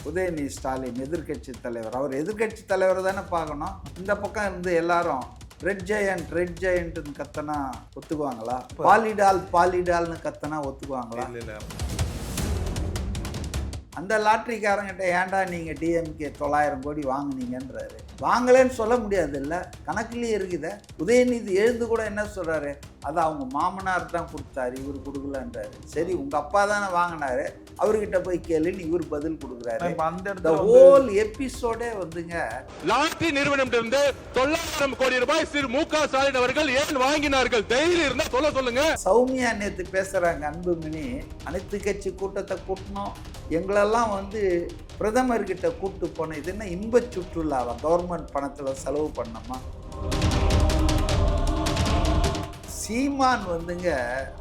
உதயநிதி ஸ்டாலின் எதிர்க்கட்சி தலைவர், அவர் எதிர்க்கட்சி தலைவர் தானே பார்க்கணும். இந்த பக்கம் இருந்து எல்லாரும் ரெட் ஜெயண்ட்னு கத்தனா ஒத்துக்குவாங்களா? பாலிடால்னு கத்தனா ஒத்துக்குவாங்களா? அந்த லாட்ரிக்காரங்கிட்ட ஏன்டா நீங்கள் டிஎம்கே 900 கோடி வாங்கினீங்கன்றாரு. வாங்கலன்னு சொல்ல முடியாது, இல்லை கணக்குலேயே இருக்குது. உதயநிதி எழுந்து கூட என்ன சொல்கிறாரு, அது அவங்க மாமனார் தான் கொடுத்தாரு, இவர் கொடுக்கலன்றாரு. சரி, உங்கள் அப்பா தானே வாங்கினாரு, அவர்கிட்ட போய் கேளுன்னு இவர் பதில் கொடுக்குறாரு. அந்த ஹோல் எபிசோடே வந்துங்க, லாட்ரி நிறுவனம் 900 கோடி ரூபாய் திரு மு.க. ஸ்டாலின் அவர்கள் ஏன் வாங்கினார்கள்? தைரியம் இருந்தா சொல்லுங்க. சௌமியா நேற்று பேசுகிறாங்க, அன்புமணி அனைத்து கட்சி கூட்டத்தை கூட்டணும், எங்களெல்லாம் வந்து பிரதமர்கிட்ட கூப்பிட்டு போனோம், இது என்ன இன்ப சுற்றுலாவா, கவர்மெண்ட் பணத்தில் செலவு பண்ணோமா? சீமான் வந்துங்க,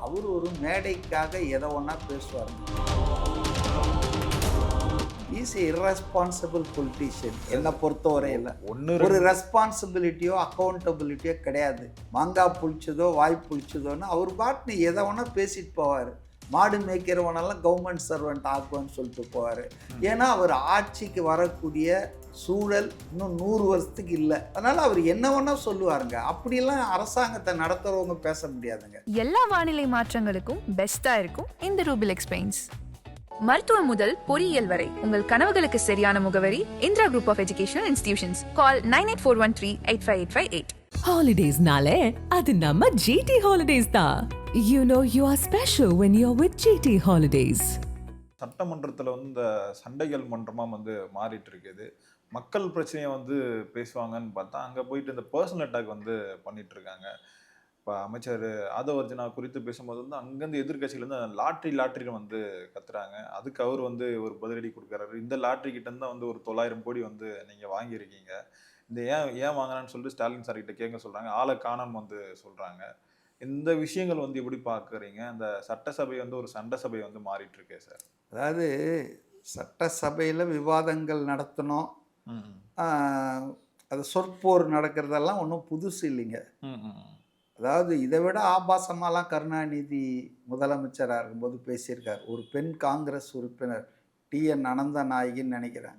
அவர் ஒரு மேடைக்காக எதை ஒன்றா பேசுவார். Is irresponsible politician. என்னை பொறுத்தவரையில் ஒரு ரெஸ்பான்சிபிலிட்டியோ அக்கௌண்டபிலிட்டியோ கிடையாது. மாங்காய் புளிச்சதோ வாய் புளிச்சதோன்னு அவர் பாட்டுன்னு எதை ஒன்றா பேசிட்டு போவார். மாடு மேய்க்கிறவனெல்லாம் கவர்மெண்ட் சர்வெண்ட் ஆக்குவான்னு சொல்லிட்டு போவார். ஏன்னா அவர் ஆட்சிக்கு வரக்கூடிய சூழல் இன்னும் 100 வருஷத்துக்கு இல்லை. அதனால அவர் என்ன வேணா சொல்லுவாருங்க. அப்படிலாம் அரசாங்கத்தை நடத்துறவங்க பேச முடியாதுங்க. எல்லா வானிலை மாற்றங்களுக்கும் பெஸ்டா இருக்கும் இந்த ரூபில் எக்ஸ்பிளைன்ஸ். மருத்துவம் முதல் பொறியியல் வரை உங்கள் கனவுகளுக்கு சரியான முகவரி Indira group of educational institutions. Call 9841385858. Holidays-nale, adu namma GT Holidays da. You know you are special when you're with GT Holidays. சட்டமன்றத்தில் வந்து இந்த சண்டைகள் மன்றமாக வந்து மாறிட்டு இருக்குது. மக்கள் பிரச்சனையை வந்து பேசுவாங்கன்னு பார்த்தா அங்கே போயிட்டு இந்த பர்சனல் அட்டாக் வந்து பண்ணிட்டு இருக்காங்க. இப்போ அமைச்சர் ஆதவ அர்ஜுனா குறித்து பேசும்போது வந்து அங்கேருந்து எதிர்கட்சியிலேருந்து லாட்ரின்னு வந்து கத்துறாங்க. அதுக்கு அவர் வந்து ஒரு பதிலடி கொடுக்குறாரு. இந்த லாட்ரி கிட்டேருந்து வந்து ஒரு 900 கோடி வந்து நீங்கள் வாங்கியிருக்கீங்க, இந்த ஏன் வாங்கினான்னு சொல்லிட்டு ஸ்டாலின் சார் கிட்ட கேட்க சொல்கிறாங்க. ஆளை காணாம வந்து சொல்கிறாங்க. இந்த விஷயங்கள் வந்து எப்படி பார்க்குறீங்க? அந்த சட்டசபை வந்து ஒரு சண்டை சபை வந்து மாறிட்டு இருக்கே சார். அதாவது சட்டசபையில் விவாதங்கள் நடத்தணும், அது சொற்போர் நடக்கிறதெல்லாம் ஒன்றும் புதுசு இல்லைங்க. அதாவது இதை விட ஆபாசமாலாம் கருணாநிதி முதலமைச்சராக இருக்கும்போது பேசியிருக்கார். ஒரு பெண் காங்கிரஸ் உறுப்பினர் TN அனந்த நாயகின்னு நினைக்கிறேன்,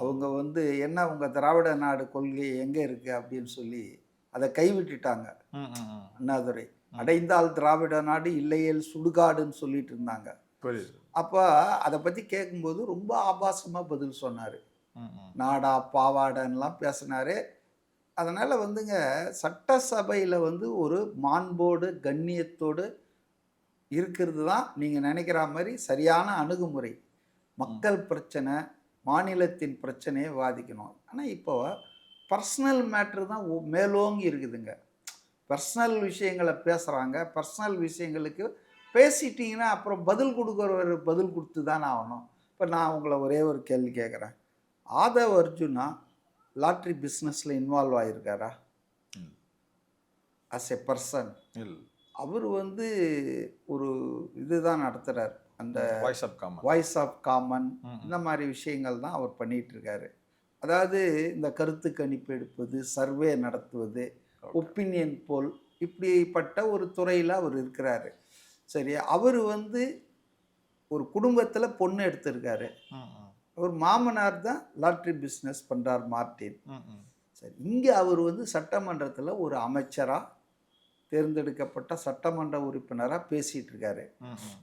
அவங்க வந்து என்ன உங்கள் திராவிட நாடு கொள்கை எங்கே இருக்குது அப்படின்னு சொல்லி அதை கைவிட்டுட்டாங்க. அண்ணாதுரை அடைந்தால் திராவிட நாடு, இல்லையேல் சுடுகாடுன்னு சொல்லிட்டு இருந்தாங்க. அப்போ அதை பற்றி கேட்கும்போது ரொம்ப ஆபாசமாக பதில் சொன்னார். நாடா பாவாடன்லாம் பேசினார். அதனால் வந்துங்க சட்டசபையில் வந்து ஒரு மாண்போடு கண்ணியத்தோடு இருக்கிறது தான் நீங்கள் நினைக்கிற மாதிரி சரியான அணுகுமுறை. மக்கள் பிரச்சனை, மாநிலத்தின் பிரச்சனையை வாதிக்கணும். ஆனால் இப்போ பர்சனல் மேட்ரு தான் மேலோங்கி இருக்குதுங்க. பர்சனல் விஷயங்களை பேசுகிறாங்க. பர்சனல் விஷயங்களுக்கு பேசிட்டிங்கன்னா அப்புறம் பதில் கொடுக்குறவர் பதில் கொடுத்து தானே ஆகணும். இப்போ நான் உங்களை ஒரே ஒரு கேள்வி கேட்குறேன். ஆதவ அர்ஜுனா லாட்ரி பிஸ்னஸில் இன்வால்வ் ஆகியிருக்காரா? அஸ் எ பர்சன் அவர் வந்து ஒரு இதுதான் நடத்துகிறார், அந்த வாய்ஸ் ஆஃப் காமன் இந்த மாதிரி விஷயங்கள் தான் அவர் பண்ணிகிட்டு இருக்காரு. அதாவது இந்த கருத்து கணிப்பு எடுப்பது, சர்வே நடத்துவது, ஒப்பீனியன் போல் இப்படிப்பட்ட ஒரு துறையில் அவர் இருக்கிறாரு. சரி, அவர் வந்து ஒரு குடும்பத்தில் பொண்ணு எடுத்திருக்காரு. அவர் மாமனார் தான் லாட்ரி பிஸ்னஸ் பண்ணுறார், மார்ட்டின். சரி, இங்கே அவர் வந்து சட்டமன்றத்தில் ஒரு அமைச்சராக தேர்ந்தெடுக்கப்பட்ட சட்டமன்ற உறுப்பினராக பேசிகிட்டு இருக்காரு.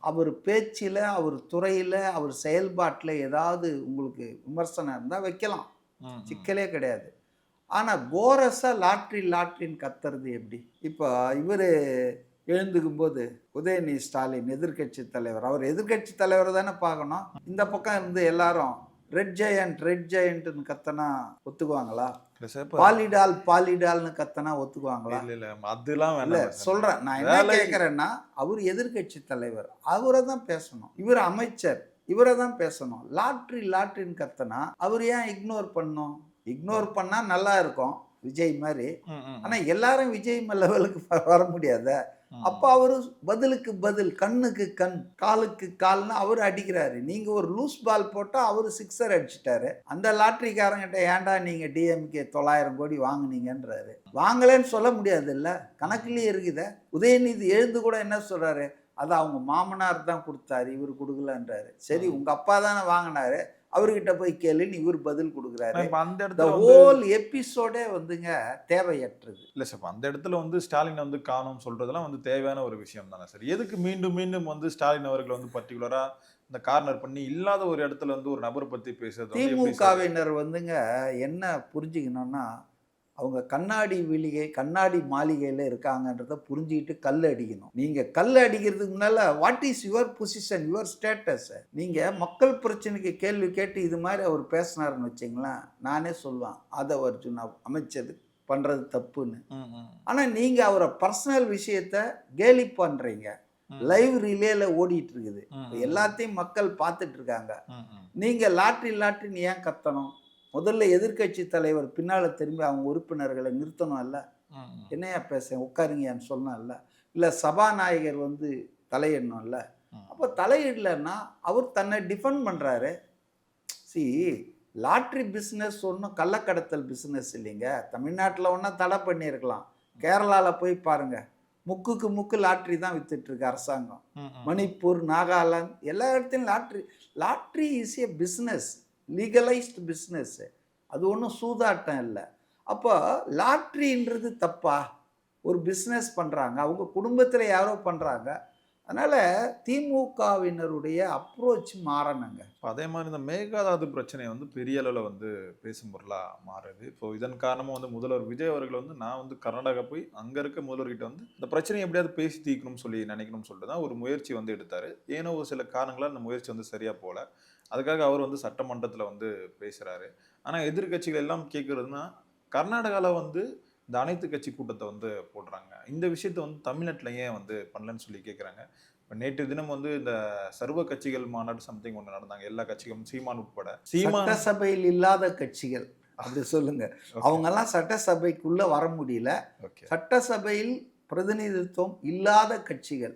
அவர் பேச்சில், அவர் துறையில், அவர் செயல்பாட்டில் ஏதாவது உங்களுக்கு விமர்சனம் இருந்தால் வைக்கலாம், சிக்கலே கிடையாது. ஆனால் கோரஸாக லாட்ரின்னு கத்துறது எப்படி? இப்போ இவர் எழுந்துக்கும் போது உதயநிதி ஸ்டாலின் எதிர்க்கட்சி தலைவர், அவர் எதிர்க்கட்சி தலைவர் தானே பார்க்கணும். இந்த பக்கம் இருந்து எல்லாரும் ரெட் ஜெயண்ட்னு கத்தனா ஒத்துக்குவாங்களா? பாலிடால்னு கத்தனா ஒத்துக்குவாங்களா? அதெல்லாம் இல்லை சொல்கிறேன். நான் என்ன கேட்குறேன்னா, அவர் எதிர்க்கட்சி தலைவர், அவரை தான் பேசணும். இவர் அமைச்சர், இவரை தான் பேசணும். லாட்ரின்னு கத்தனா அவர் ஏன் இக்னோர் பண்ணணும்? இக்னோர் பண்ணால் நல்லா இருக்கும், விஜய் மாதிரி. ஆனால் எல்லாரும் விஜய் லெவலுக்கு வர முடியாத. அப்போ அவரு பதிலுக்கு பதில், கண்ணுக்கு கண், காலுக்கு கால்னு அவர் அடிக்கிறாரு. நீங்கள் ஒரு லூஸ் பால் போட்டால் அவர் 6 அடிச்சிட்டாரு. அந்த லாட்ரிக்காரங்கிட்ட ஏன்டா நீங்கள் டிஎம்கே 900 கோடி வாங்கினீங்கன்றாரு. வாங்கலன்னு சொல்ல முடியாது, இல்லை கணக்குலேயே இருக்குது. உதயநிதி எழுந்து கூட என்ன சொல்கிறாரு, அது அவங்க மாமனார் தான் கொடுத்தாரு, இவர் கொடுக்கலன்றாரு. சரி, உங்கள் அப்பா தானே வாங்கினாரு, அவர்கிட்ட போய் கேளுன்னு இவர் பதில் கொடுக்குறாரு. இப்ப அந்த இந்த இடத்துல வந்து ஹோல் எபிசோடே வந்துங்க தேவையற்றது. இல்ல சார், இப்ப அந்த இடத்துல வந்து ஸ்டாலின் வந்து காணோம் சொல்றதெல்லாம் வந்து தேவையான ஒரு விஷயம் தானே சார். எதுக்கு மீண்டும் மீண்டும் வந்து ஸ்டாலின் அவர்கள் வந்து பர்டிகுலரா இந்த கார்னர் பண்ணி இல்லாத ஒரு இடத்துல வந்து ஒரு நபரை பத்தி பேசுறது வந்து எப்படி சார்? திமுகவினர் வந்துங்க என்ன புரிஞ்சுக்கணும்னா, அவங்க கண்ணாடி மாளிகையில் இருக்காங்கன்றத புரிஞ்சுக்கிட்டு கல் அடிக்கணும். நீங்கள் கல் அடிக்கிறதுக்கு முன்னால் what is your position, your status. நீங்கள் மக்கள் பிரச்சனைக்கு கேள்வி கேட்டு இது மாதிரி அவர் பேசினாருன்னு வச்சிங்களேன், நானே சொல்லுவேன் ஆதவ அர்ஜுனா அமைச்சர் பண்ணுறது தப்புன்னு. ஆனால் நீங்கள் அவரை பர்சனல் விஷயத்த கேலி பண்ணுறீங்க. லைவ் ரிலேல ஓடிட்டு இருக்குது, எல்லாத்தையும் மக்கள் பார்த்துட்டு இருக்காங்க. நீங்கள் லாட்ரின்னு ஏன் கத்தணும்? முதல்ல எதிர்க்கட்சி தலைவர் பின்னால் திரும்பி அவங்க உறுப்பினர்களை நிறுத்தணும் இல்லை, என்னையா பேச உட்காருங்கன்னு சொன்னோம் இல்லை, இல்லை சபாநாயகர் வந்து தலையிடணும் இல்லை. அப்போ தலையிடலன்னா அவர் தன்னை டிஃபெண்ட் பண்ணுறாரு. லாட்ரி பிஸ்னஸ் ஒன்றும் கள்ளக்கடத்தல் பிஸ்னஸ் இல்லைங்க. தமிழ்நாட்டில் ஒன்றா தடை பண்ணியிருக்கலாம், கேரளாவில் போய் பாருங்கள், முக்கு லாட்ரி தான் வித்துட்ருக்கு அரசாங்கம். மணிப்பூர், நாகாலாந்து எல்லா இடத்துலையும் lottery is a business, legalised business. அது ஒன்றும் சூதாட்டம் இல்லை. அப்போ லாட்ரின்றது தப்பா? ஒரு பிஸ்னஸ் பண்ணுறாங்க, அவங்க குடும்பத்தில் யாரோ பண்ணுறாங்க. அதனால் திமுகவினருடைய அப்ரோச் மாறணுங்க. அதே மாதிரி இந்த மேகதாது பிரச்சனை வந்து பெரிய அளவில் வந்து பேசும் பொருளாக மாறுது. இப்போ இதன் காரணமாக வந்து முதல்வர் விஜய் அவர்கள் வந்து நான் வந்து கர்நாடகா போய் அங்கே இருக்க முதல்வர்கிட்ட வந்து இந்த பிரச்சனையை எப்படியாவது பேசி தீர்க்கணும்னு சொல்லி நினைக்கணும்னு சொல்லிட்டு தான் ஒரு முயற்சி வந்து எடுத்தார். ஏன்னா ஒரு சில காரணங்களால் அந்த முயற்சி வந்து சரியாக போகல. அதுக்காக அவர் வந்து சட்டமன்றத்தில் வந்து பேசுகிறாரு. ஆனால் எதிர்கட்சிகள் எல்லாம் கேட்குறதுனா கர்நாடகாவில் வந்து இந்த அனைத்து கட்சி கூட்டத்தை வந்து போடுறாங்க, இந்த விஷயத்தை வந்து தமிழ்நாட்டில் ஏன் வந்து பண்ணலன்னு சொல்லி கேட்குறாங்க. இப்போ நேற்று தினம் வந்து இந்த சர்வ கட்சிகள் மாநாடு சம்திங் ஒன்று நடந்தாங்க, எல்லா கட்சிகளும் சீமான் உட்பட. சட்டசபையில் இல்லாத கட்சிகள் அப்படி சொல்லுங்க. அவங்கெல்லாம் சட்டசபைக்குள்ள வர முடியல. சட்டசபையில் பிரதிநிதித்துவம் இல்லாத கட்சிகள்,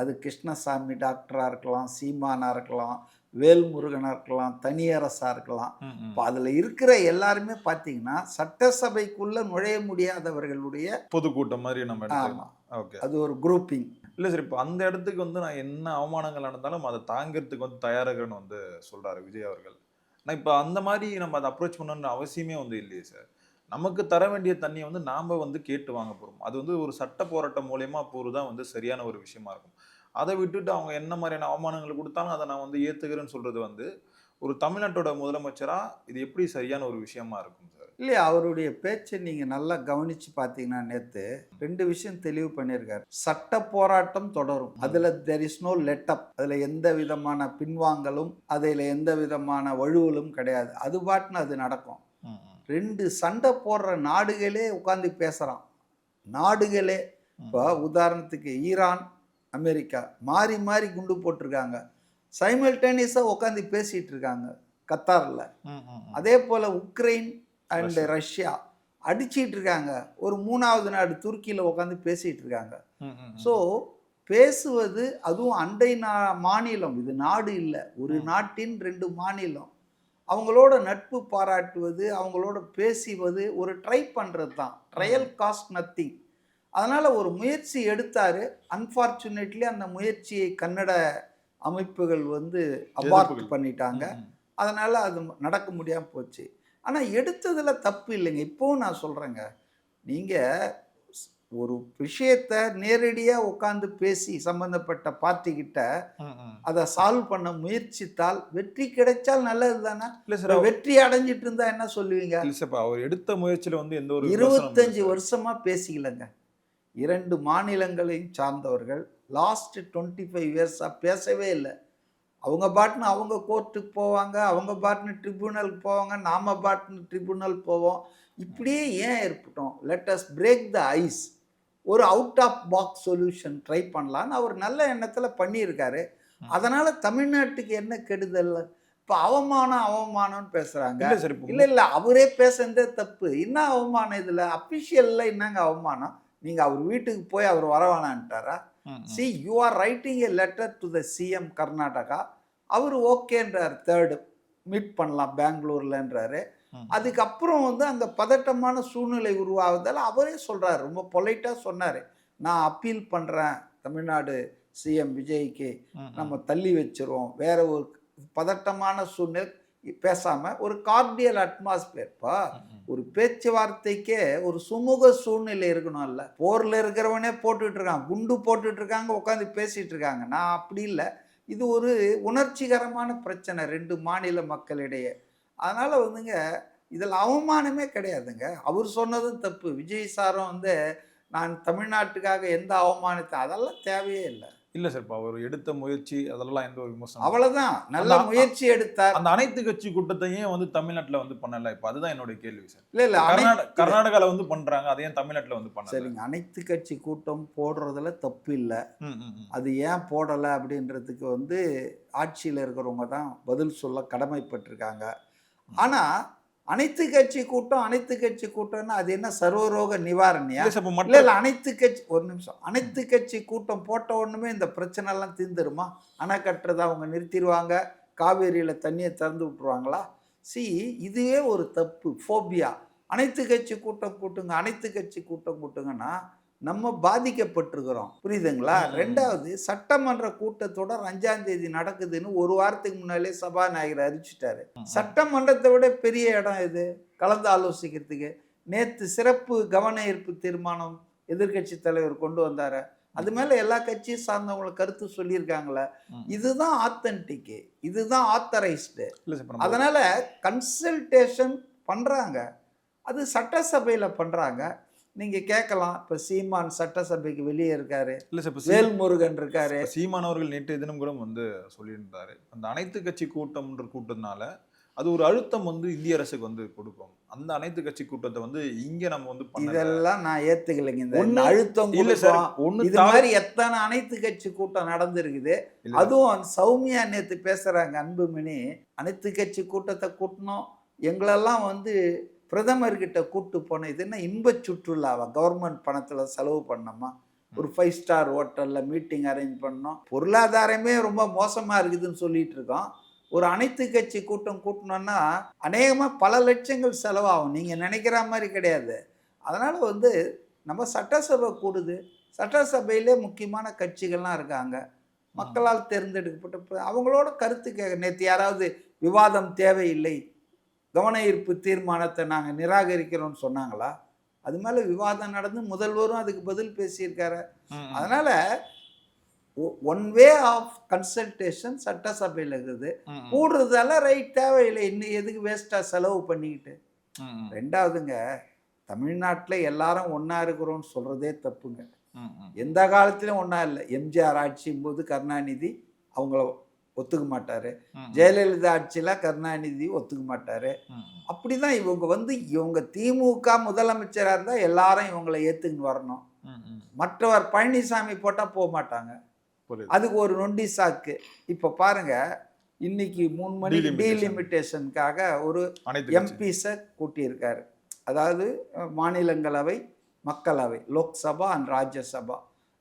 அது கிருஷ்ணசாமி டாக்டரா இருக்கலாம், சீமானா இருக்கலாம், வேல்முருகனா இருக்கலாம், தனியரசா இருக்கலாம். இப்போ அதில் இருக்கிற எல்லாருமே பார்த்தீங்கன்னா சட்டசபைக்குள்ள நுழைய முடியாதவர்களுடைய பொதுக்கூட்டம் மாதிரி நம்ம எடுத்துக்கலாம். ஓகே, அது ஒரு குரூப்பிங். இல்லை சார், இப்போ அந்த இடத்துக்கு வந்து நான் என்ன அவமானங்கள் நடந்தாலும் அதை தாங்கிறதுக்கு வந்து தயாராகன்னு வந்து சொல்றாரு விஜய் அவர்கள். ஆனால் இப்போ அந்த மாதிரி நம்ம அதை அப்ரோச் பண்ணணுன்ற அவசியமே வந்து இல்லையே சார். நமக்கு தர வேண்டிய தண்ணியை வந்து நாம் வந்து கேட்டு வாங்க போகிறோம். அது வந்து ஒரு சட்ட போராட்டம் மூலயமா போகிறது தான் வந்து சரியான ஒரு விஷயமா இருக்கும். அதை விட்டுட்டு அவங்க என்ன மாதிரியான அவமானங்கள் கொடுத்தாலும் அதை நான் வந்து ஏற்றுக்கிறேன்னு சொல்கிறது வந்து ஒரு தமிழ்நாட்டோட முதலமைச்சராக இது எப்படி சரியான ஒரு விஷயமா இருக்கும் சார்? இல்லையா, அவருடைய பேச்சை நீங்கள் நல்லா கவனித்து பார்த்தீங்கன்னா நேற்று 2 விஷயம் தெளிவு பண்ணியிருக்காரு. சட்ட போராட்டம் தொடரும், அதில் தெர் இஸ் நோ லெட்டப், அதில் எந்த விதமான பின்வாங்கலும் அதில் எந்த விதமான வழுவலும் கிடையாது, அது பாட்டுன்னு அது நடக்கும். 2 சண்டை போடுற நாடுகளே உட்காந்து பேசுகிறான், நாடுகளே. இப்போ உதாரணத்துக்கு ஈரான், அமெரிக்கா மாறி மாறி குண்டு போட்டிருக்காங்க, சைமல்டேனியஸாக உட்காந்து பேசிகிட்டு இருக்காங்க கத்தாரில். அதே போல் உக்ரைன் அண்ட் ரஷ்யா அடிச்சிட்டு இருக்காங்க, ஒரு 3வது நாடு துருக்கியில் உட்காந்து பேசிகிட்டு இருக்காங்க. ஸோ பேசுவது, அதுவும் அண்டை மாநிலம், இது நாடு இல்லை, ஒரு நாட்டின் 2 மாநிலம், அவங்களோட நட்பு பாராட்டுவது, அவங்களோட பேசுவது, ஒரு ட்ரை பண்ணுறது தான், ட்ரையல் காஸ்ட் நத்திங். அதனால் ஒரு முயற்சி எடுத்தார். அன்ஃபார்ச்சுனேட்லி அந்த முயற்சியை கன்னட அமைப்புகள் வந்து அபார்ட் பண்ணிட்டாங்க. அதனால் அது நடக்க முடியாமல் போச்சு. ஆனால் எடுத்ததில் தப்பு இல்லைங்க. இப்போவும் நான் சொல்கிறேங்க, நீங்கள் ஒரு விஷயத்தை நேரடியாக உட்காந்து பேசி சம்பந்தப்பட்ட பார்ட்டிக்கிட்ட அதை சால்வ் பண்ண முயற்சித்தால் வெற்றி கிடைச்சால் நல்லது தானே. இல்லை சார், வெற்றி அடைஞ்சிட்டு இருந்தா என்ன சொல்லுவீங்க? இல்லை சார், அவர் எடுத்த முயற்சியில் வந்து எந்த ஒரு 25 வருஷமாக பேசிக்கலங்க. 2 மாநிலங்களையும் சார்ந்தவர்கள் லாஸ்ட் 25 இயர்ஸாக பேசவே இல்லை. அவங்க பாட்டுன்னு அவங்க கோர்ட்டுக்கு போவாங்க, அவங்க பாட்டுன்னு ட்ரிபியூனலுக்கு போவாங்க, நாம் பாட்டுன்னு ட்ரிபியூனல் போவோம். இப்படியே ஏன் இருக்கட்டும், let us break the ice, ஒரு out of box solution try பண்ணலான்னு அவர் நல்ல எண்ணத்தில் பண்ணியிருக்காரு. அதனால் தமிழ்நாட்டுக்கு என்ன கெடுதல்? இப்போ அவமானம்னு பேசுகிறாங்க. இல்லை அவரே பேசுறதே தப்பு, என்ன அவமானம் இதில்? அஃபிஷியலில் என்னங்க அவமானம்? நீங்கள் அவர் வீட்டுக்கு போய் அவர் வரவானான்ட்டாரா? See, you are writing a letter to the CM Karnataka, அவர் ஓகேன்றார், 3rd மீட் பண்ணலாம் பெங்களூர்லன்றாரு. அதுக்கப்புறம் வந்து அங்கே பதட்டமான சூழ்நிலை உருவாகுதால் அவரே சொல்கிறார், ரொம்ப பொலைட்டாக சொன்னார், நான் அப்பீல் பண்ணுறேன் தமிழ்நாடு சிஎம் விஜய்க்கு, நம்ம தள்ளி வச்சிருவோம், வேற ஒரு பதட்டமான சூழ்நிலை பேசாமல் ஒரு கார்டியல் அட்மாஸ்பியர்ப்பா. ஒரு பேச்சுவார்த்தைக்கே ஒரு சுமூக சூழ்நிலை இருக்கணும்ல. போரில் இருக்கிறவனே போட்டுட்டு இருக்கான், குண்டு போட்டுட்டு இருக்காங்க, உட்காந்து பேசிட்டு இருக்காங்க. நான் அப்படி இல்லை. இது ஒரு உணர்ச்சிகரமான பிரச்சனை 2 மாநில மக்களிடையே. அதனால் வந்துங்க இதில் அவமானமே கிடையாதுங்க. அவர் சொன்னதும் தப்பு. விஜய் சாரும் வந்து நான் தமிழ்நாட்டுக்காக எந்த அவமானத்தை, அதெல்லாம் தேவையே இல்லை. இல்ல சார், இப்போ அவர் எடுத்த முயற்சி அதெல்லாம் எந்த ஒரு விமர்சனம் அவ்வளவுதான். நல்ல முயற்சி எடுத்தார். அந்த அனைத்து கட்சி கூட்டத்தையும் வந்து தமிழ்நாட்டுல வந்து பண்ணல. இப்போ அதுதான் என்னோட கேள்வி சார். இல்ல கர்நாடகால வந்து பண்றாங்க, அதே தமிழ்நாட்டுல வந்து பண்ணல. சரிங்க, அனைத்து கட்சி கூட்டம் போடுறதுல தப்பு இல்லை. அது ஏன் போடலை அப்படின்றதுக்கு வந்து ஆட்சியில் இருக்கிறவங்க தான் பதில் சொல்ல கடமைப்பட்டிருக்காங்க. ஆனால் அனைத்து கட்சி கூட்டம்னா அது என்ன சர்வரோக நிவாரணியா? இல்லை இல்லை, அனைத்து கட்சி, ஒரு நிமிஷம், அனைத்து கட்சி கூட்டம் போட்ட ஒன்றுமே இந்த பிரச்சனைலாம் தீர்ந்துருமா? அணை கட்டுறதை அவங்க நிறுத்திடுவாங்க, காவேரியில் தண்ணியை திறந்து விட்டுருவாங்களா? இதுவே ஒரு தப்பு, ஃபோபியா. அனைத்து கட்சி கூட்டம் கூட்டுங்கன்னா நம்ம பாதிக்கப்பட்டிருக்கிறோம், புரியுதுங்களா? 2வது, சட்டமன்ற கூட்டத்தொடர் 5ஆம் தேதி நடக்குதுன்னு ஒரு வாரத்துக்கு முன்னாலே சபாநாயகர் அறிவிச்சிட்டாரு. சட்டமன்றத்தை விட பெரிய இடம் இது கலந்து ஆலோசிக்கிறதுக்கு. நேற்று சிறப்பு கவன ஈர்ப்பு தீர்மானம் எதிர்கட்சி தலைவர் கொண்டு வந்தாரு. அது மேல எல்லா கட்சியும் சார்ந்தவங்களை கருத்து சொல்லியிருக்காங்களே. இதுதான் ஆத்தன்டிக், இதுதான் ஆத்தரைஸ்டு. அதனால கன்சல்டேஷன் பண்றாங்க, அது சட்டசபையில பண்றாங்க. நீங்க கேட்கலாம், இப்ப சீமான் சட்டசபைக்கு வெளியே இருக்காரு, வேல்முருகன் இருக்காரு. சீமான் அவர்கள் நேற்றைய தினம் கூட வந்து சொல்லியிருந்தாரு, அந்த அனைத்து கட்சி கூட்டம்னால அது ஒரு அழுத்தம் வந்து இந்திய அரசுக்கு வந்து கொடுக்கும். அந்த அனைத்து கட்சி கூட்டத்தை வந்து இங்க நம்ம வந்து இதெல்லாம் நான் ஏத்துக்கலைங்க. இந்த அழுத்தம் இல்ல சார். இது மாதிரி எத்தனை அனைத்து கட்சி கூட்டம் நடந்திருக்குது. அதுவும் சௌமியா நேத்து பேசுறாங்க, அன்புமணி அனைத்து கட்சி கூட்டத்தை கூட்டணும், எங்களெல்லாம் வந்து பிரதமர்கிட்ட கூப்பிட்டு போனோம். இது என்ன இன்ப சுற்றுலாவா? கவர்மெண்ட் பணத்தில் செலவு பண்ணோமா? ஒரு 5 ஸ்டார் ஹோட்டலில் மீட்டிங் அரேஞ்ச் பண்ணோம். பொருளாதாரமே ரொம்ப மோசமாக இருக்குதுன்னு சொல்லிட்டு இருக்கோம். ஒரு அனைத்து கட்சி கூட்டம் கூட்டணும்னா அநேகமாக பல லட்சங்கள் செலவாகும். நீங்கள் நினைக்கிற மாதிரி கிடையாது. அதனால் வந்து நம்ம சட்டசபை கூடுது, சட்டசபையிலே முக்கியமான கட்சிகள்லாம் இருக்காங்க, மக்களால் தேர்ந்தெடுக்கப்பட்ட, அவங்களோட கருத்து கேட்க. நேற்று யாராவது விவாதம் தேவையில்லை, கவன ஈர்ப்பு தீர்மானத்தை நாங்கள் நிராகரிக்கிறோம்னு சொன்னாங்களா? அது மேலே விவாதம் நடந்து முதல்வரும் அதுக்கு பதில் பேசியிருக்காரு. அதனால ஒன் வே ஆஃப் கன்சல்டேஷன் சட்டசபையில் இருக்குது. கூடுறதால ரைட், தேவையில்லை, இன்னும் எதுக்கு வேஸ்ட்டாக செலவு பண்ணிக்கிட்டு. 2வதுங்க, தமிழ்நாட்டில் எல்லாரும் ஒன்றா இருக்கிறோன்னு சொல்கிறதே தப்புங்க. எந்த காலத்திலும் ஒன்றா இல்லை. எம்ஜிஆர் ஆட்சியும் போது கருணாநிதி அவங்கள ஒத்துக்க மாட்டாரு, ஜெயலலிதா ஆட்சியில் கருணாநிதி ஒத்துக்க மாட்டாரு. அப்படிதான் இவங்க திமுக முதலமைச்சராக இருந்தால் எல்லாரும் இவங்களை ஏற்றுக்குன்னு வரணும். மற்றவர் பழனிசாமி போட்டால் போக மாட்டாங்க, அதுக்கு ஒரு நொண்டி சாக்கு. இப்போ பாருங்க, இன்னைக்கு 3 மணிக்கு டீலிமிட்டேஷனுக்காக ஒரு எம்பிஸை கூட்டியிருக்காரு. அதாவது மாநிலங்களவை, மக்களவை, லோக்சபா அண்ட் ராஜ்யசபா.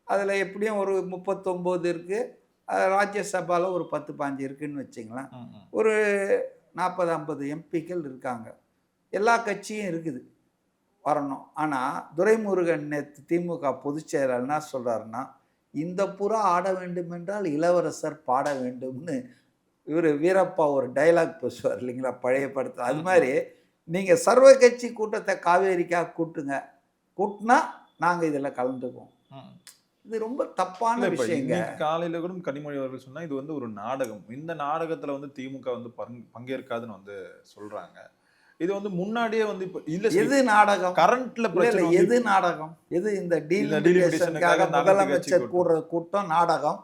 அதில் எப்படியும் ஒரு 39 இருக்குது, ராஜ்யசபாவில் ஒரு 10-15 இருக்குன்னு வச்சுங்களேன். ஒரு 40-50 எம்பிக்கள் இருக்காங்க, எல்லா கட்சியும் இருக்குது, வரணும். ஆனால் துரைமுருகன் நேற்று திமுக பொதுச் செயலாளர் என்ன சொல்கிறாருன்னா, இந்த புறா ஆட வேண்டும் என்றால் இளவரசர் பாட வேண்டும்னு இவர் வீரப்பா ஒரு டைலாக் பேசுவார் இல்லைங்களா, பழைய படத்தில். அது மாதிரி நீங்கள் சர்வ கட்சி கூட்டத்தை காவேரிக்காக கூட்டினா நாங்கள் இதில் கலந்துக்குவோம். இது ரொம்ப தப்பான விஷயங்க. காலையில கூட கனிமொழி அவர்கள் சொன்னா இது வந்து ஒரு நாடகம், இந்த நாடகத்துல வந்து திமுக வந்து பங்கேற்காதுன்னு வந்து சொல்றாங்க. இது வந்து முன்னாடியே வந்து இப்ப இல்ல, எது நாடகம் கரண்ட்ல பிரச்சனை, எது நாடகம், எது இந்த டீலிமிட்டேஷனுக்காக முதலமைச்சர் கூடுற கூட்டம் நாடகம்.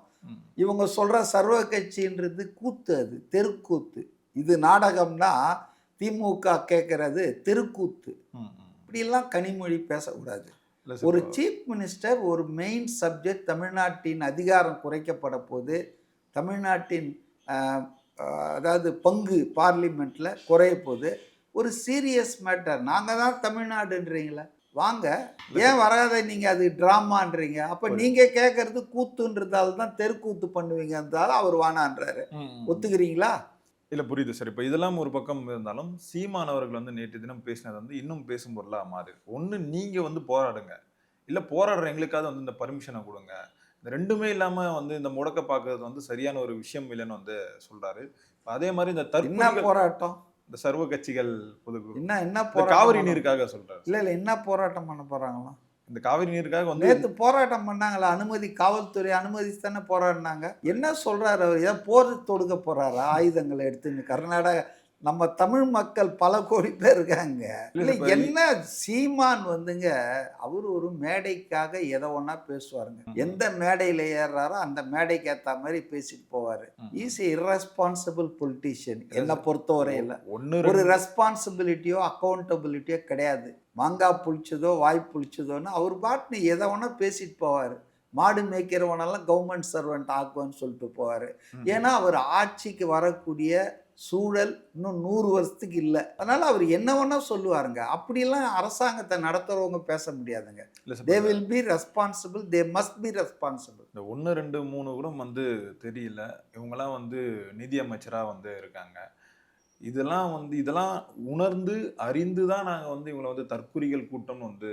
இவங்க சொல்ற சர்வ கட்சின்றது கூத்து, அது தெருக்கூத்து. இது நாடகம்னா திமுக கேட்கறது தெருக்கூத்து. இப்படிலாம் கனிமொழி பேசக்கூடாது. ஒரு சீஃப் மினிஸ்டர், ஒரு மெயின் சப்ஜெக்ட், தமிழ்நாட்டின் அதிகாரம் குறைக்கப்பட போது, தமிழ்நாட்டின் அதாவது பங்கு பார்லிமெண்ட்டில் குறைய போது, ஒரு சீரியஸ் மேட்டர். நாங்கள் தான் தமிழ்நாடுன்றீங்களே, வாங்க, ஏன் வராத நீங்கள், அது ட்ராமான்றீங்க. அப்போ நீங்கள் கேட்கறது கூத்துன்றதால தான் தெருக்கூத்து பண்ணுவீங்கன்றதால அவர் வானான்றாரு. ஒத்துக்கிறீங்களா? இல்லை, புரியுது சார். இப்போ இதெல்லாம் ஒரு பக்கம் இருந்தாலும் சீமான் அவர்கள் வந்து நேற்று தினம் பேசினது வந்து இன்னும் பேசும் பொருளாக மாறி இருக்கு. ஒன்று, நீங்கள் வந்து போராடுங்க, இல்லை போராடுற எங்களுக்காவது வந்து இந்த பர்மிஷனை கொடுங்க. இந்த ரெண்டுமே இல்லாமல் வந்து இந்த முடக்க பார்க்கறது வந்து சரியான ஒரு விஷயம் இல்லைன்னு வந்து சொல்கிறாரு. அதே மாதிரி இந்த என்ன தற்கொலை போராட்டம், இந்த சர்வ கட்சிகள் பொதுக்குழு என்ன இந்த போராட்டம் காவிரி பண்ண- நீருக்காக சொல்றாரு. இல்ல இல்ல என்ன போராட்டம் பண்ண போறாங்களாம்? இந்த காவிரி நீருக்காக வந்து நேத்து போராட்டம் பண்ணாங்களா? அனுமதி, காவல்துறை அனுமதிச்சு தானே போராடினாங்க. என்ன சொல்றாரு அவர்? ஏதோ போர் தொடுக்க போறாரா ஆயுதங்களை எடுத்துன்னு? கர்நாடகா நம்ம தமிழ் மக்கள் பல கோடி பேர் இருக்காங்க. இல்ல இப்ப என்ன சீமான் வந்துங்க, அவர் ஒரு மேடைக்காக எதை ஒண்ணா பேசுவாருங்க. எந்த மேடையில ஏறாரோ அந்த மேடைக்கு ஏத்த மாதிரி பேசிட்டு போவாரு. இஸ் irresponsible பொலிட்டீஷியன் என்னை பொறுத்தவரையில். ஒன்னு ஒரு ரெஸ்பான்சிபிலிட்டியோ அக்கௌண்டபிலிட்டியோ கிடையாது. மாங்காய் புளிச்சதோ வாய் புளிச்சதோன்னு அவர் பாட்டுன்னு எதை ஒன்றா பேசிட்டு போவார். மாடு மேய்க்கிறவனெல்லாம் கவர்மெண்ட் சர்வெண்ட் ஆக்குவான்னு சொல்லிட்டு போவார். ஏன்னா அவர் ஆட்சிக்கு வரக்கூடிய சூழல் இன்னும் 100 வருஷத்துக்கு இல்லை. அதனால அவர் என்ன வேணா சொல்லுவாருங்க. அப்படிலாம் அரசாங்கத்தை நடத்துறவங்க பேச முடியாதுங்க. They will be responsible, they must be responsible. இந்த 1, 2, 3 கூட வந்து தெரியல. இவங்கெல்லாம் வந்து நிதி அமைச்சரா வந்து இருக்காங்க. இதெல்லாம் உணர்ந்து அறிந்து தான் நாங்கள் வந்து இவங்களை வந்து தற்குறிகள் கூட்டம்னு வந்து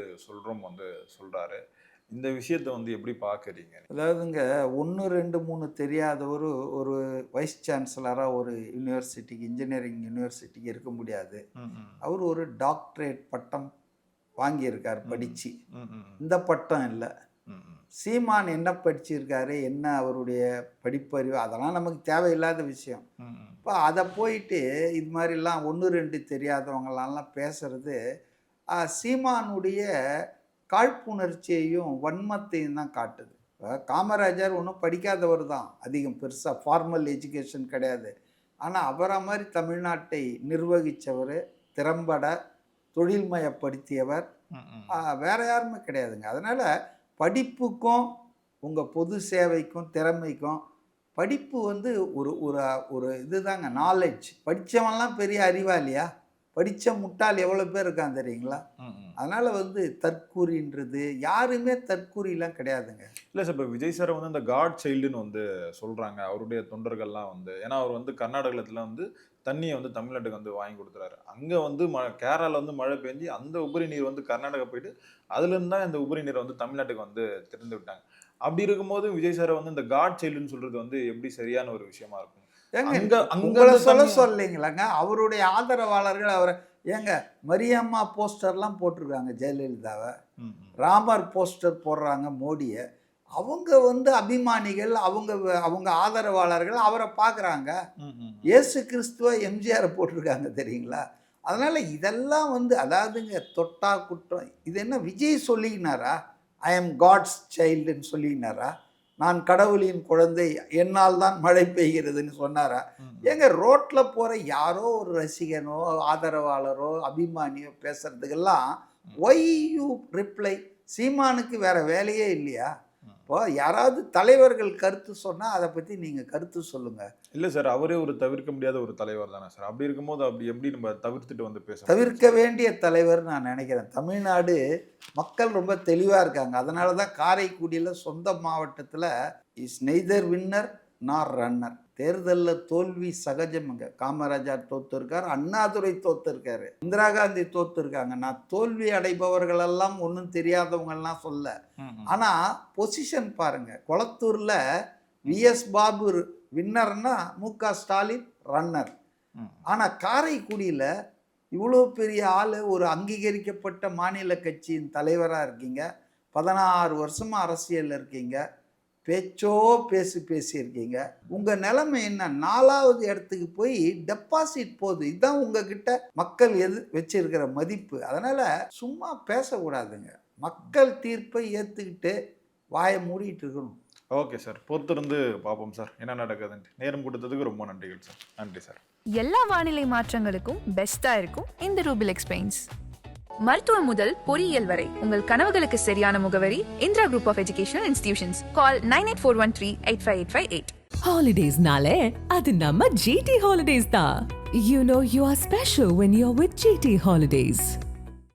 சொல்றாரு. இந்த விஷயத்தை வந்து எப்படி பார்க்குறீங்க? அதாவதுங்க 1, 2, 3 தெரியாதவர் ஒரு வைஸ் சான்சலராக ஒரு யூனிவர்சிட்டிக்கு, இன்ஜினியரிங் யூனிவர்சிட்டிக்கு இருக்க முடியாது. அவர் ஒரு டாக்டரேட் பட்டம் வாங்கியிருக்கார் படித்து. இந்த பட்டம் இல்லை. சீமான் என்ன படிச்சிருக்காரு, என்ன அவருடைய படிப்பறிவு, அதெல்லாம் நமக்கு தேவையில்லாத விஷயம். இப்போ அதை போயிட்டு இது மாதிரிலாம் 1, 2 தெரியாதவங்களாம் பேசுறது சீமானுடைய காழ்ப்புணர்ச்சியையும் வன்மத்தையும் தான் காட்டுது. இப்போ காமராஜர் ஒன்றும் படிக்காதவர் தான், அதிகம் பெருசாக ஃபார்மல் எஜுகேஷன் கிடையாது. ஆனால் அவரை மாதிரி தமிழ்நாட்டை நிர்வகித்தவர், திறம்பட தொழில்மயப்படுத்தியவர் வேற யாருமே கிடையாதுங்க. அதனால் படிப்புக்கும் உங்கள் பொது சேவைக்கும் திறமைக்கும் படிப்பு வந்து ஒரு ஒரு ஒரு இதுதாங்க, நாலேஜ். படித்தவன்லாம் பெரிய அறிவாளியா? படித்த முட்டாள் எவ்வளோ பேர் இருக்கான் தெரியுங்களா? அதனால் வந்து தற்கூறின்றது யாருமே தற்கூறிலாம் கிடையாதுங்க. இல்லை சார், இப்போ விஜய் சார் வந்து இந்த காட் சைல்டுன்னு வந்து சொல்கிறாங்க அவருடைய தொண்டர்கள்லாம் வந்து. ஏன்னா அவர் வந்து கர்நாடகத்தில் வந்து தண்ணியை வந்து தமிழ்நாட்டுக்கு வந்து வாங்கி கொடுத்துறாரு. அங்கே வந்து கேரளாவில் வந்து மழை பெஞ்சு அந்த உபரி நீர் வந்து கர்நாடகா போயிட்டு அதுலேருந்து தான் இந்த உபரி நீரை வந்து தமிழ்நாட்டுக்கு வந்து திறந்து விட்டாங்க. அப்படி இருக்கும்போது விஜய் சாரை வந்து இந்த காட் சைல்டுன்னு சொல்கிறது வந்து எப்படி சரியான ஒரு விஷயமா இருக்கும்? உங்களை சொல்லலைங்களாங்க, அவருடைய ஆதரவாளர்கள் அவரை ஏங்க மரியம்மா போஸ்டர்லாம் போட்டிருக்காங்க ஜெயலலிதாவை, ராமர் போஸ்டர் போடுறாங்க மோடியை. அவங்க வந்து அபிமானிகள், அவங்க ஆதரவாளர்கள் அவரை பார்க்குறாங்க. இயேசு கிறிஸ்துவ எம்ஜிஆரை போட்டிருக்காங்க தெரியுங்களா? அதனால் இதெல்லாம் வந்து அதாவதுங்க தொட்டா குற்றம். இது என்ன விஜய் சொல்லிக்கினாரா? ஐ எம் காட்ஸ் சைல்டுன்னு சொல்லிக்கினாரா? நான் கடவுளின் குழந்தை, என்னால் தான் மழை பெய்கிறதுன்னு சொன்னாரா? ஏங்க ரோட்டில் போகிற யாரோ ஒரு ரசிகனோ ஆதரவாளரோ அபிமானியோ பேசுறதுக்கெல்லாம் ஒய் யூ ரிப்ளை? சீமானுக்கு வேற வேலையே இல்லையா? இப்போ யாராவது தலைவர்கள் கருத்து சொன்னால் அதை பற்றி நீங்கள் கருத்து சொல்லுங்கள். இல்லை சார், அவரே ஒரு தவிர்க்க முடியாத ஒரு தலைவர் தானே சார். அப்படி இருக்கும்போது அப்படி எப்படி நம்ம தவிர்த்துட்டு வந்து பேச? தவிர்க்க வேண்டிய தலைவர் நான் நினைக்கிறேன். தமிழ்நாடு மக்கள் ரொம்ப தெளிவாக இருக்காங்க. அதனால தான் காரைக்குடியில் சொந்த மாவட்டத்தில் இஸ் நெய்தர் வின்னர் நார் ரன்னர். தேர்தலில் தோல்வி சகஜம்ங்க. காமராஜர் தோத்துருக்கார், அண்ணாதுரை தோத்துருக்காரு, இந்திரா காந்தி தோத்துருக்காங்க. நான் தோல்வி அடைபவர்களெல்லாம் ஒன்றும் தெரியாதவங்கலாம் சொல்ல. ஆனால் பொசிஷன் பாருங்க, கொளத்தூரில் விஎஸ் பாபு வின்னர்னா மு.க. ஸ்டாலின் ரன்னர். ஆனால் காரைக்குடியில் இவ்வளோ பெரிய ஆள், ஒரு அங்கீகரிக்கப்பட்ட மாநில கட்சியின் தலைவராக இருக்கீங்க, 16 வருஷமாக அரசியலில் இருக்கீங்க, பேச்சோ பேசியிருக்கீங்க. உங்கள் நிலைமை என்ன? 4வது இடத்துக்கு போய் டெபாசிட் போகுது. இதுதான் உங்ககிட்ட மக்கள் வச்சிருக்கிற மதிப்பு. அதனால் சும்மா பேசக்கூடாதுங்க. மக்கள் தீர்ப்பை ஏற்றுக்கிட்டு வாயை மூடிட்டு இருக்கணும். ஓகே சார், பொறுத்திருந்து பார்ப்போம் சார் என்ன நடக்குதுன்ட்டு. நேரம் கொடுத்ததுக்கு ரொம்ப நன்றிகள் சார். நன்றி சார். எல்லா வானிலை மாற்றங்களுக்கும் பெஸ்டா இருக்கும் இந்த ரூபில் எக்ஸ்பிளைன்ஸ். மருத்துவம் முதல் பொறியியல் வரை உங்கள் கனவுகளுக்கு சரியான முகவரி Indira group of educational institutions. Call 9841385858. Holidays nale adu namma GT Holidays da. You know you are special when you're with GT Holidays.